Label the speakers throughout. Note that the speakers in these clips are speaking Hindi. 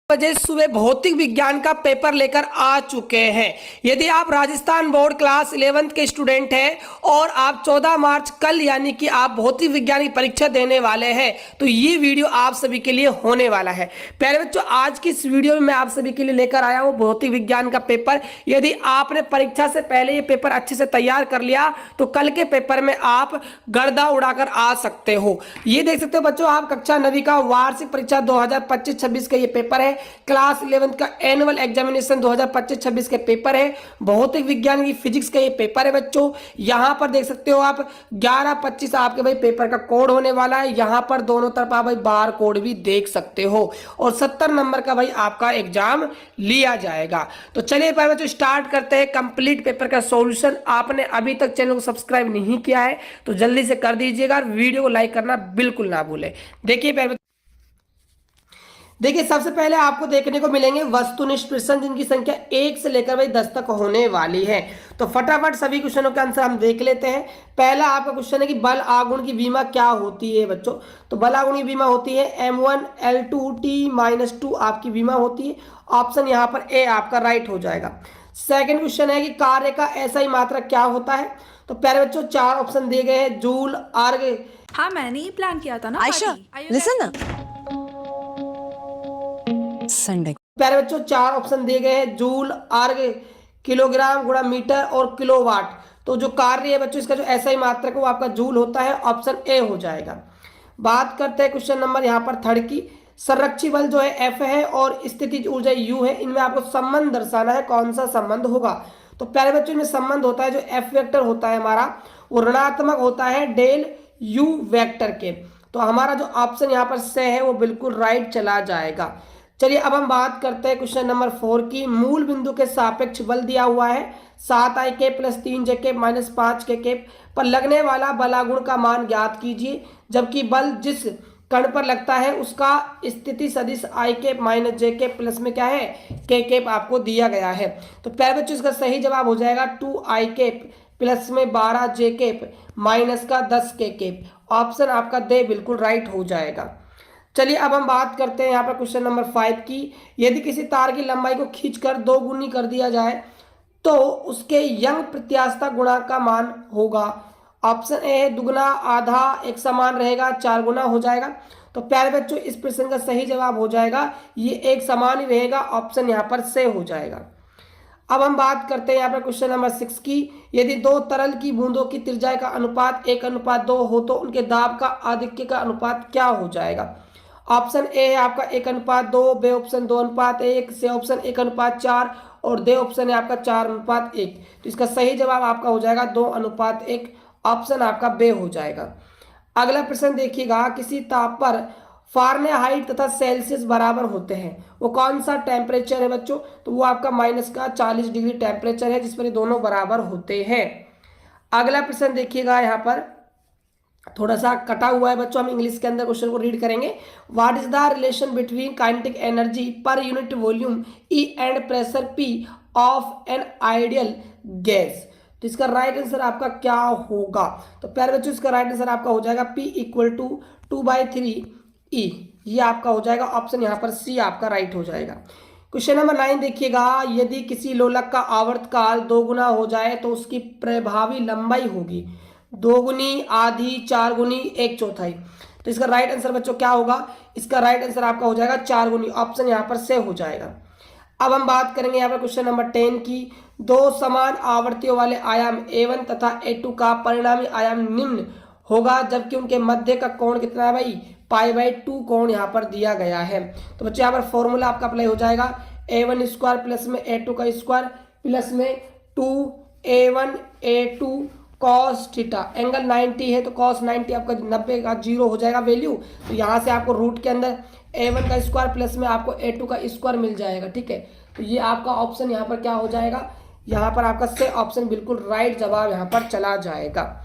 Speaker 1: बजे सुबह भौतिक विज्ञान का पेपर लेकर आ चुके हैं। यदि आप राजस्थान बोर्ड क्लास 11th के स्टूडेंट हैं और आप 14 मार्च कल यानी कि आप भौतिक विज्ञान की परीक्षा देने वाले हैं तो ये वीडियो आप सभी के लिए होने वाला है। प्यारे बच्चों, आज की इस वीडियो में मैं आप सभी के लिए लेकर आया हूँ भौतिक विज्ञान का पेपर। यदि आपने परीक्षा से पहले ये पेपर अच्छे से तैयार कर लिया तो कल के पेपर में आप गर्दा उड़ाकर आ सकते हो। ये देख सकते हो बच्चों, आप कक्षा 9वीं का वार्षिक परीक्षा 2025-26 का ये पेपर है। क्लास 11th का एनुअल एग्जामिनेशन 2025-26 के पेपर है। भौतिक विज्ञान की फिजिक्स का ये पेपर है बच्चों। यहां पर देख सकते हो आप 11-25 आपके भाई पेपर का कोड होने वाला है। यहां पर दोनों तरफ आप भाई बार कोड भी देख सकते हो और 70 नंबर का भाई आपका एग्जाम लिया जाएगा। तो चलिए भाई बच्चों स्टार्ट करते हैं कंप्लीट पेपर का सॉल्यूशन। आपने अभी तक चैनल को सब्सक्राइब नहीं किया है तो जल्दी से कर दीजिएगा, वीडियो को लाइक करना बिल्कुल ना भूलें। देखिए सबसे पहले आपको देखने को मिलेंगे वस्तुनिष्ठ प्रश्न जिनकी संख्या 1 से लेकर भाई 10 तक होने वाली है। तो फटाफट सभी क्वेश्चनों के आंसर हम देख लेते हैं। पहला आपका क्वेश्चन है कि बल आघूर्ण की विमा क्या होती है बच्चों। तो बल आघूर्ण की विमा होती है M1L2T-2 आपकी विमा होती है। ऑप्शन यहाँ पर ए आपका राइट हो जाएगा। सेकेंड क्वेश्चन है कि कार्य का ऐसा ही मात्रक क्या होता है। तो प्यारे बच्चों 4 ऑप्शन दिए गए हैं, जूल, अर्ग।
Speaker 2: हाँ मैंने ही प्लान किया था ना।
Speaker 3: आयशा लिसन ना संडे।
Speaker 1: प्यारे बच्चों 4 ऑप्शन दिए गए हैं, जूल, अर्ग, किलोग्राम गुणा मीटर और किलोवाट। तो जो कार्य है बच्चों इसका जो ऐसा ही मात्रक है वो आपका जूल होता है। ऑप्शन ए हो जाएगा। बात करते हैं क्वेश्चन नंबर यहाँ पर 3 की। संरक्षी बल जो है एफ है और स्थितिज ऊर्जा यू है। इनमें आपको संबंध दर्शाना है, कौन सा संबंध होगा। तो प्यारे बच्चों इनमें संबंध होता है जो एफ वेक्टर होता है हमारा वो ऋणात्मक होता है डेल यू वेक्टर के। तो हमारा जो ऑप्शन यहाँ पर से है वो बिल्कुल राइट चला जाएगा। चलिए अब हम बात करते हैं क्वेश्चन नंबर 4 की। मूल बिंदु के सापेक्ष बल दिया हुआ है 7i plus 3j minus 5k पर लगने वाला बलागुण का मान ज्ञात कीजिए, जबकि बल जिस कण पर लगता है उसका स्थिति सदिश i माइनस j प्लस में क्या है k आपको दिया गया है। तो प्यारे बच्चों इसका सही जवाब हो जाएगा 2i प्लस में 12j माइनस का 10k। ऑप्शन आपका दे बिल्कुल राइट हो जाएगा। चलिए अब हम बात करते हैं यहाँ पर क्वेश्चन नंबर 5 की। यदि किसी तार की लंबाई को खींचकर 2 गुनी कर दिया जाए तो उसके यंग प्रत्यास्थता गुणांक का मान होगा। ऑप्शन ए है दुगना, आधा, एक समान रहेगा, 4 गुना हो जाएगा। तो प्यारे बच्चों इस प्रश्न का सही जवाब हो जाएगा ये एक समान ही रहेगा। ऑप्शन यहाँ पर से हो जाएगा। अब हम बात करते हैं यहाँ पर क्वेश्चन नंबर 6 की। यदि 2 तरल की बूंदों की त्रिज्या का अनुपात 1:2 हो तो उनके दाब का आधिक्य का अनुपात क्या हो जाएगा। ऑप्शन ए है आपका 1:2, बे ऑप्शन 2:1, से ऑप्शन 1:4 और दे ऑप्शन है आपका 4:1। तो इसका सही जवाब आपका हो जाएगा 2:1। ऑप्शन आपका बे हो जाएगा। अगला प्रश्न देखिएगा, किसी ताप पर फारेनहाइट तथा सेल्सियस बराबर होते हैं वो कौन सा टेम्परेचर है बच्चों। तो वो आपका -40 डिग्री टेम्परेचर है जिस पर ये दोनों बराबर होते हैं। अगला प्रश्न देखिएगा, यहाँ पर थोड़ा सा कटा हुआ है बच्चों, हम इंग्लिश के अंदर क्वेश्चन को रीड करेंगे। What is the relation between kinetic energy per unit volume E and pressure P of an ideal gas. तो इसका राइट आंसर आपका क्या होगा। तो प्यारे बच्चों इसका राइट आंसर आपका हो जाएगा P = 2/3E। ये आपका हो जाएगा ऑप्शन यहाँ पर सी आपका राइट हो जाएगा। क्वेश्चन नंबर 9 देखिएगा, यदि किसी लोलक का आवर्तकाल 2 गुना हो जाए तो उसकी प्रभावी लंबाई होगी 2 गुनी, आधी, 4 गुनी, 1/4। तो इसका राइट आंसर बच्चों क्या होगा। इसका राइट आंसर आपका हो जाएगा 4 गुनी। ऑप्शन यहाँ पर से हो जाएगा। अब हम बात करेंगे यहाँ पर क्वेश्चन नंबर 10 की। 2 समान आवर्तियों वाले आयाम A1 तथा A2 का परिणामी आयाम निम्न होगा जबकि उनके मध्य का कोण कितना है भाई π/2 कोण यहाँ पर दिया गया है। तो बच्चों यहाँ पर फॉर्मूला आपका अप्लाई हो जाएगा A1² प्लस में A2² प्लस में 2A1 A2 cos theta. Angle 90 है तो कॉस 90 आपका 90 का 0 हो जाएगा वैल्यू। तो यहाँ से आपको रूट के अंदर A1 का स्क्वायर प्लस में आपको A2 का स्क्वायर मिल जाएगा। ठीक है, तो ये आपका ऑप्शन यहाँ पर क्या हो जाएगा। यहाँ पर आपका से ऑप्शन बिल्कुल राइट जवाब यहाँ पर चला जाएगा।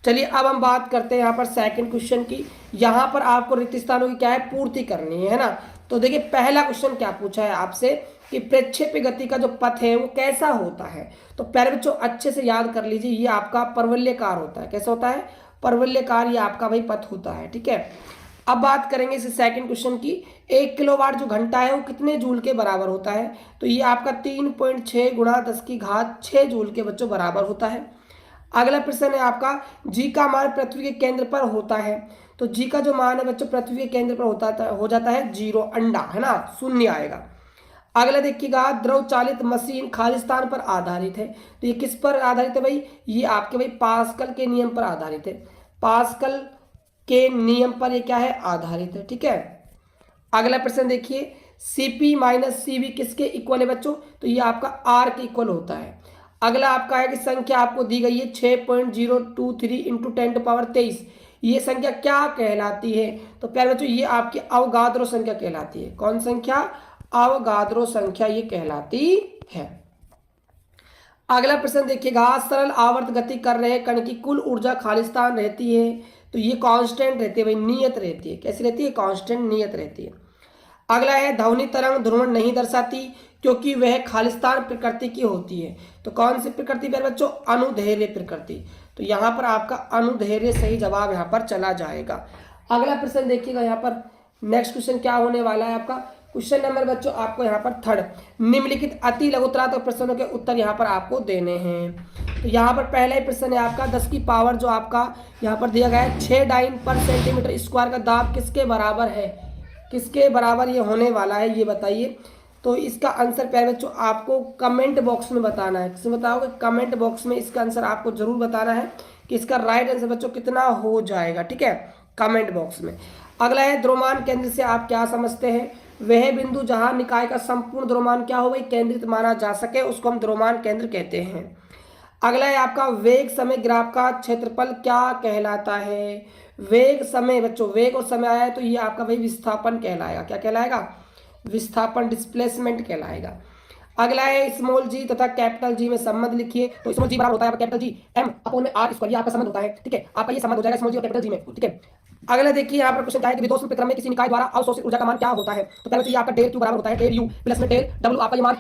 Speaker 1: चलिए अब हम बात करते हैं यहाँ पर सेकंड क्वेश्चन की। यहाँ पर आपको रिक्त स्थानों की क्या है पूर्ति करनी है ना। तो देखिए पहला क्वेश्चन क्या पूछा है आपसे कि प्रक्षेप्य गति का जो पथ है वो कैसा होता है। तो प्यारे बच्चों अच्छे से याद कर लीजिए, ये आपका परवलयकार होता है। कैसा होता है, परवलयकार, ये आपका भाई पथ होता है। ठीक है, अब बात करेंगे इस सेकंड क्वेश्चन की। 1 किलोवाट जो घंटा है वो कितने जूल के बराबर होता है? तो ये आपका 3.6 गुणा 10 की घात 6 जूल के बच्चों बराबर होता है। अगला प्रश्न है आपका, जी का मान पृथ्वी के केंद्र पर होता है। तो जी का जो मान है बच्चों पृथ्वी के केंद्र पर हो जाता है 0, अंडा है ना, शून्य आएगा। अगला देखिएगा, द्रव चालित मशीन खालिस्तान पर आधारित है। तो ये किस पर आधारित है भाई? ये आपके भाई पास्कल के नियम पर आधारित है। पास्कल के नियम पर ये क्या है? आधारित है। ठीक है। अगला प्रश्न देखिए, सीपी माइनस सीवी किसके इक्वल है बच्चों? तो ये आपका आर के इक्वल होता है। अगला आपका है कि संख्या आपको दी गई है 6.023 इंटू 10⁻23। ये संख्या क्या कहलाती है? तो प्यारे बच्चों ये आपकी अवगाद्रो संख्या कहलाती है। कौन संख्या? अवगाद्रो संख्या ये कहलाती है। अगला प्रश्न देखिएगा, सरल आवर्त गति कर रहे कण की कुल ऊर्जा खालिस्तान रहती है। तो ये कांस्टेंट रहती है भाई, नियत रहती है। कैसी रहती है? कांस्टेंट, नियत रहती है। अगला है, ध्वनि तरंग ध्रुवण नहीं दर्शाती क्योंकि वह खालिस्तान प्रकृति की होती है। तो कौन सी प्रकृति प्यारे बच्चों? अनुदैर्घ्य प्रकृति। तो यहाँ पर आपका अनुदैर्घ्य सही जवाब यहाँ पर चला जाएगा। अगला प्रश्न देखिएगा, यहाँ पर नेक्स्ट क्वेश्चन क्या होने वाला है आपका? क्वेश्चन नंबर बच्चों आपको यहाँ पर 3 निम्नलिखित अति लघुतरात्मक प्रश्नों के उत्तर यहाँ पर आपको देने हैं। तो यहाँ पर पहला ही प्रश्न है आपका, 10 की पावर जो आपका यहाँ पर दिया गया है 6 डाइन पर सेंटीमीटर स्क्वायर का दाब किसके बराबर है? किसके बराबर ये होने वाला है, ये बताइए। तो इसका आंसर प्यारे बच्चों आपको कमेंट बॉक्स में बताना है। किसमें बताओगे? कमेंट बॉक्स में इसका आंसर आपको जरूर बताना है कि इसका राइट आंसर बच्चों कितना हो जाएगा। ठीक है, कमेंट बॉक्स में। अगला है, द्रव्यमान केंद्र से आप क्या समझते हैं? वह बिंदु जहां निकाय का संपूर्ण द्रव्यमान क्या हो भाई? केंद्रित माना जा सके, उसको हम द्रव्यमान केंद्र कहते हैं। अगला है आपका, वेग समय ग्राफ का क्षेत्रफल क्या कहलाता है? वेग समय बच्चों, वेग और समय आया है तो ये आपका भाई विस्थापन कहलाएगा। क्या कहलाएगा? विस्थापन, डिस्प्लेसमेंट कहलाएगा। अगला है, स्मॉल जी तथा कैपिटल जी में संबंध लिखिए। तो स्मॉल जी बराबर होता है कैपिटल जी m अपॉन में r स्क्वायर, ये आपका संबंध होता है। ठीक है, आपका ये संबंध हो जाएगा स्मॉल जी और कैपिटल जी में। ठीक है। अगला देखिए यहाँ पर क्वेश्चन क्या है कि विध्वंस प्रक्रम में किसी निकाय द्वारा अवशोषित ऊर्जा का मान क्या होता है? तो पहले तो ये आपका डेल क्यू बराबर होता है डेल यू प्लस में डेल डब्ल्यू, आपका ये मान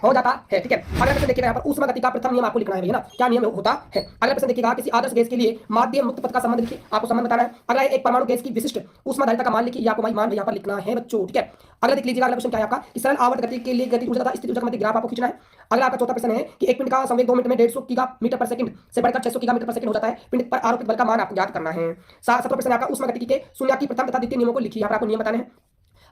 Speaker 1: हो जाता है। ठीक है। अगला प्रश्न देखिएगा, यहाँ पर ऊष्मा गति का प्रथम नियम आपको लिखना है ना, क्या नियम होता है? अगला प्रश्न देखिएगा, किसी आदर्श गैस के लिए माध्य मुक्त पथ का संबंध लिखिए, आपको संबंध बताना है। अगला एक परमाणु गैस की विशिष्ट ऊष्माधारिता का मान लिखिए, ये आपको मान यहाँ पर लिखना है बच्चों। ठीक है। अगला देख लीजिएगा, अगला क्वेश्चन क्या है आपका कि सरल आवर्त गति के लिए गति ऊर्जा तथा स्थिति ऊर्जा का मध्य ग्राफ आपको खींचना है। अगला आपका चौथा प्रश्न है कि एक पिंड का संवेग 2 मिनट में 150 गीगामीटर पर सेकंड से बढ़कर 600 गीगामीटर पर सेकंड हो जाता है। पिंड पर आरोपित बल का मान आपको ज्ञात करना है। 7वां प्रश्न आपका ऊष्मा गतिकी के शून्य की प्रथम तथा द्वितीय नियमों को लिखिए, यहाँ पर आपको नियम बताने हैं।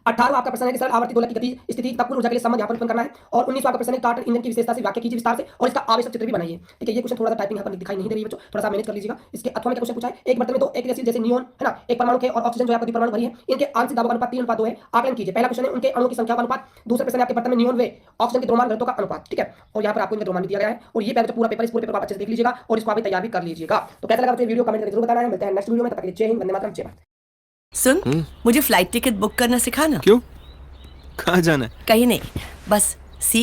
Speaker 1: 18वां आपका प्रश्न है कि सरल आवर्ती दोलक की गति स्थिति तथा कुल ऊर्जा के लिए संबंध यहाँ पर उत्पन्न करना है। और 19वां आपका प्रश्न है कार्टर इंजन की विशेषता से व्याख्या कीजिए विस्तार से और इसका आवेशक चित्र भी बनाइए। ठीक है, ये क्वेश्चन थोड़ा सा टाइपिंग यहाँ पर दिखाई नहीं दे रही है बच्चों, थोड़ा सा मैनेज कर लीजिएगा। इसके अथवा में क्या क्वेश्चन पूछा है, एक बर्तन में 2 एक एसिड जैसे नियोन है ना, एक परमाणु के और ऑक्सीजन जो है आपका परमाणु भरी है, इनके आंशिक दाबों का अनुपात 3:2 है, आकलन कीजिए। पहला क्वेश्चन है उनके अणुओं की संख्या का अनुपात। दूसरा प्रश्न है आपके बर्तन में नियोन व ऑक्सीजन के द्रव्यमान घनत्व का अनुपात। ठीक है, और यहाँ पर आपको इनका द्रव्यमान दिया गया है। और ये पहले पूरा पेपर, इस पूरे पेपर आप अच्छे से देख लीजिएगा और इसको आप तैयार भी कर लीजिएगा। तो कैसा लगा आपको वीडियो कमेंट करके जरूर बताना है। मिलते हैं नेक्स्ट वीडियो में, तब तक के लिए जय हिंद, वंदे मातरम, जय भारत।
Speaker 4: सुन, मुझे फ्लाइट टिकट बुक करना सिखाना।
Speaker 5: क्यों? कहाँ जाना है?
Speaker 4: कहीं नहीं, बस सी